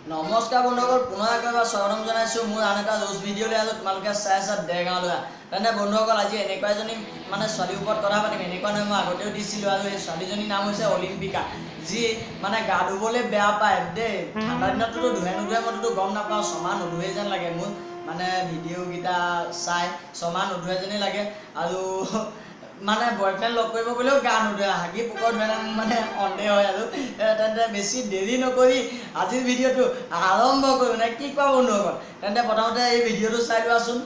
নমস্কাৰ বন্ধুসকল, পুনৰ একবাৰ স্বাগতম জনাইছোঁ মোৰ আন এটা জোচ ভিডিঅ'লৈ। আজি তোমালোকে চাই আছা দেৰগাঁৱলৈ। তেনে বন্ধুসকল, আজি এনেকুৱা এজনী ছোৱালীৰ ওপৰত কথা পাতিম। এনেকুৱা নহয়, মই আগতেও দিছিলোঁ। আৰু এই ছোৱালীজনীৰ নাম হৈছে অলিম্পিকা, যি গা ধুবলৈ বেয়া পায় দেই। ঠাণ্ডা দিনততো ধুৱে নুধুৱে মইতো গম নাপাওঁ, ছমাহ নুধুৱে যেন লাগে মোৰ ভিডিঅ'কেইটা চাই। ছমাহ নুধুৱে যেনেই লাগে। আৰু বয়ফ্ৰেণ্ড লগ কৰিব গ'লেও গা নুধুৱে, হাগি পোকৰ ধুৱে সন্দেহ হয়। আৰু তেন্তে বেছি দেৰি নকৰি আজিৰ ভিডিঅ'টো আৰম্ভ কৰোঁ নে কি কোৱা বন্ধুসকল? তেন্তে প্ৰথমতে এই ভিডিঅ'টো চাই লোৱাচোন।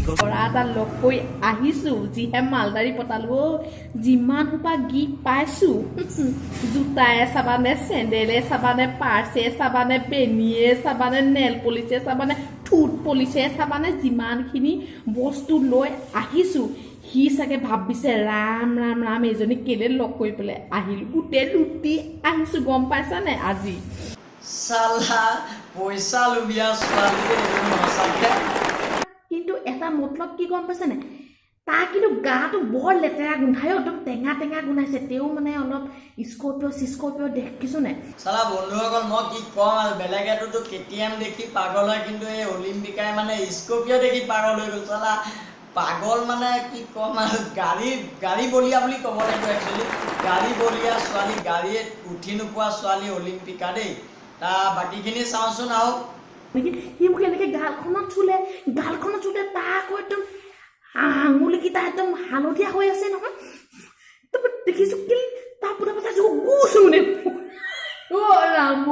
ল'ৰা এটা লগ কৰি আহিছোঁ, যিহে মালদাৰী পতালো। যিমান সোপা গীত পাইছোঁ, জোতায়ে চাবানে, চেণ্ডেলে চাবানে, পাৰ্চে চাবানে, বেনিয়ে চাবানে, নেল পলিচে চাবানে, ঠোঁট পলিচে চাবানে, যিমানখিনি বস্তু লৈ আহিছোঁ, সি চাগে ভাবিছে ৰাম ৰাম ৰাম এইজনী কেলে লগ কৰি পেলাই আহিলোঁ। গোটেই লুটি আহিছোঁ, গম পাইছানে? আজি চালা পইচা লুবিয়া ছোৱালী সঁচাকৈ। কিন্তু এটা মতলব কি গম পাইছেনে? তাৰ কিন্তু গাটো বৰ লেতেৰা গোন্ধায়, একদম টেঙা টেঙা গোন্ধাইছে। তেওঁ অলপ স্কৰ্পিঅ' দেখিছোঁ নে? চালা বন্ধুসকল, মই কি ক'ম আৰু, বেলেগেতো KTM দেখি পাগল হয়, কিন্তু এই অলিম্পিকাই স্কৰ্পিঅ' দেখি পাগল হৈ গ'ল। চালা পাগল কি ক'ম আৰু, গাড়ী বলিয়া বুলি ক'ব লাগিব। একচুৱেলি গাড়ী বলিয়া ছোৱালী, গাড়ীয়ে উঠি নোপোৱা ছোৱালী অলিম্পিকা দেই। বাকীখিনি চাওঁচোন আৰু। সি মোক এনেকৈ গালখনত চুলে তাৰ আকৌ একদম আঙুলিকেইটা একদম হালধীয়া হৈ আছে নহয়। দেখিছোঁ কি তাৰ পুৰা চাইছোঁ গুছো নে ৰাম,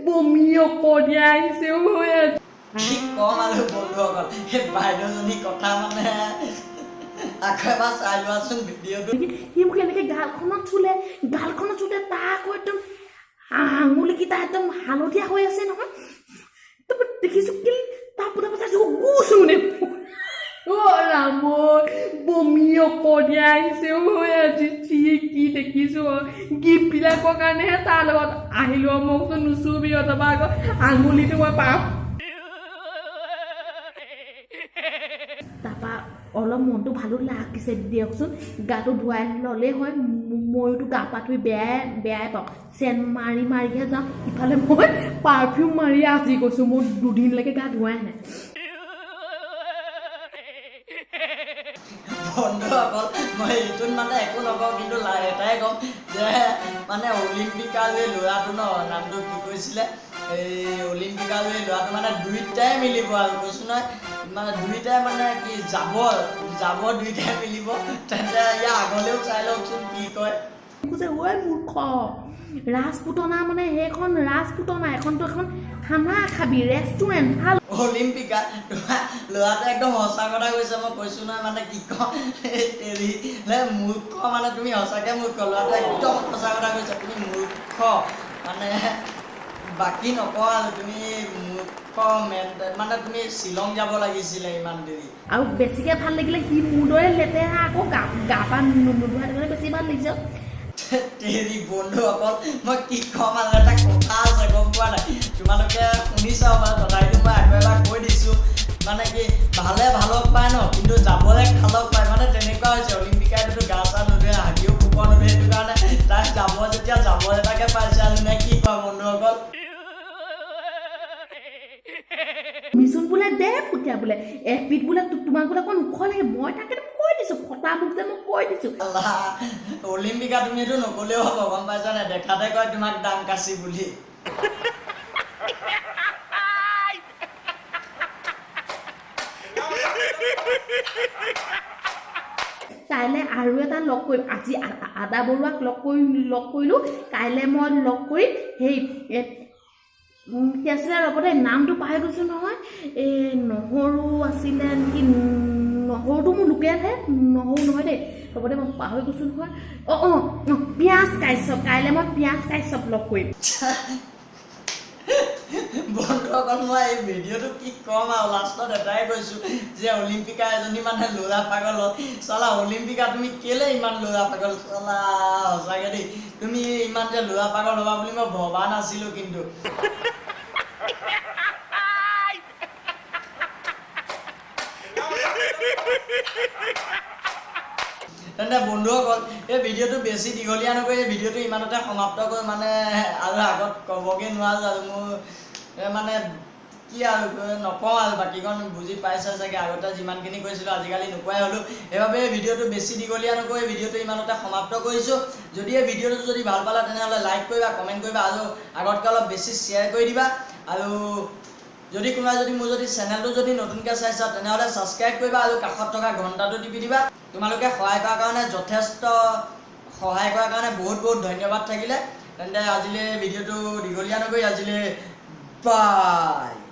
বমি অকণীয়া আহিছে হৈ আছে। কি ক'ম আৰু বন্ধুসকল, সেই বাইদেউজনী কথা আকৌ এবাৰ চাই লোৱাচোন ভিডিঅ'টো। সি মোক এনেকৈ গালখনত চুলে তাৰ আকৌ একদম আঙুলিকেইটা একদম হালধীয়া হৈ আছে নহয়। দেখিছোঁ কি তাৰ পুৰা চাইছোঁ গুছো নে ৰাম, বমি অকণীয়া আহিছে হৈ আছে। কি দেখিছোঁ গিফ্টবিলাকৰ কাৰণেহে তাৰ লগত আহিলোঁ। মোকতো নুচুবি, অথবা আকৌ আঙুলিটো মই পাম। তাৰপৰা অলপ মনটো ভালো লাগিছে দিয়কচোন। গাটো ধুৱাই ল'লেই হয়। মইতো গা পা ধুই বেয়াই পাওঁ। চেন মাৰিহে যাওঁ। ইফালে মই পাৰফিউম মাৰি আজি গৈছোঁ, মোৰ দুদিনলৈকে গা ধুৱাই নাই। বন্ধুসকল, মই এইটোত একো নকওঁ, কিন্তু এটাই ক'ম যে অলিম্পিকা যে ল'ৰাটো নামটো কি কৈছিলে, এই অলিম্পিকা যে ল'ৰাটো দুইটাই মিলিব আৰু কৈছোঁ নহয়। দুইটাই কি যাব দুইটাই মিলিব। তেন্তে ইয়াৰ আগলৈও চাই লওকচোন কি কয়। ঐ মূৰ্খ, ৰাজপুতনা সেইখন ৰাজপুতনা, এখনতো এখন খানা খাবি, ৰেষ্টুৰেণ্ট ভাল। অলিম্পিকা ল'ৰাটোৱে একদম সঁচা কথা কৈছে। মই কৈছোঁ নহয়, কি ক'ম মূৰ্খ, তুমি সঁচাকৈ মূৰ্খ। ল'ৰাটোৱে একদম সঁচা কথা কৈছে, তুমি মূৰ্খ। বাকী নকওঁ আৰু, তুমি মূৰ্খ তুমি শ্বিলং যাব লাগিছিলে ইমান দেৰি। আৰু বেছিকৈ ভাল লাগিলে সি মোৰ দৰে লেতেৰা, আকৌ গা পা নোধোৱা বেছি ভাল লাগিছে। বন্ধুসকল, মই কি ক'ম আৰু, এটা কথা আছে গম পোৱা নাই? তোমালোকে শুনি চাওঁ কথাটো মই আকৌ এবাৰ কৈ দিছোঁ। কি ভালে ভালক পায় ন, কিন্তু যাবলৈ খালক পায়। তেনেকুৱা হৈছে। অলিম্পিকাইতো গা চা নোধোৱে, হাগিও পোকৰ নোধোৱে। সেইটো কাৰণে তাই যেতিয়া যাব এটাকে পাইছে আৰু নে কি কোৱা বন্ধুসকল? মিছুন বোলে দে ফুটিয়া বোলে এপিট বোলে তোমাক বোলে অকণ ওখ লাগে। মই তাকে কৈ দিছোঁ, ফটা মোক যে মই কৈ দিছোঁ। অলিম্পিকা তুমি এইটো নকলেও হ'ব, গম পাইছা নাই? দেখাতে কয় তোমাক দাম কাচি বুলি। কাইলৈ আৰু এটা লগ কৰিম। আজি আদা বৰুৱাক লগ কৰিলোঁ। কাইলৈ মই লগ কৰিম সেই কি আছিলে, ৰ'বতে নামটো পাহৰি গৈছোঁ নহয়। এই নহৰু আছিলে নেকি? নহৰুটো মোৰ লোকেলহে, নহৰু নহয় দেই। ৰ'বতে মই পাহৰি গৈছোঁ নহয়। পিঁয়াজ কাশ্যপ। কাইলৈ মই পিঁয়াজ কাশ্যপ লগ কৰিম। বন্ধুসকল, মই এই ভিডিঅ'টো কি ক'ম আৰু, লাষ্টত এটাই কৈছোঁ যে অলিম্পিকা এজনী ল'ৰা পাগল হ'ল। চালা অলিম্পিকা, তুমি কেলে ইমান ল'ৰা পাগল? চালা সঁচাকৈ দেই, তুমি ইমান যে ল'ৰা পাগল হ'বা বুলি মই ভবা নাছিলোঁ। কিন্তু তেন্তে বন্ধুসকল এই ভিডিঅ'টো বেছি দীঘলীয়া নকৰি এই ভিডিঅ'টো ইমানতে সমাপ্ত কৰি মানে আৰু আগত ক'বগৈ নোৱাৰো আৰু মোৰ মানে কি আৰু নকওঁ আৰু বাকীখন বুজি পাইছে চাগে আগতে যিমানখিনি কৈছিলোঁ আজিকালি নোকোৱাই হ'লোঁ সেইবাবে এই ভিডিঅ'টো বেছি দীঘলীয়া নকৰি ভিডিঅ'টো ইমানতে সমাপ্ত কৰিছোঁ যদি এই ভিডিঅ'টো যদি ভাল পালা তেনেহ'লে লাইক কৰিবা কমেণ্ট কৰিবা আৰু আগতকৈ অলপ বেছি শ্বেয়াৰ কৰি দিবা আৰু যদি কোনোবাই যদি মোৰ যদি চেনেলটো যদি নতুনকৈ চাইছা তেনেহ'লে ছাবস্ক্ৰাইব কৰিবা আৰু কাষত থকা ঘণ্টাটো টিপি দিবা তোমালোকে সহায় কৰাৰ কাৰণে যথেষ্ট সহায় কৰাৰ কাৰণে বহুত বহুত ধন্যবাদ থাকিলে তেন্তে আজিলৈ ভিডিঅ'টো দীঘলীয়া নকৰি আজিলৈ বাই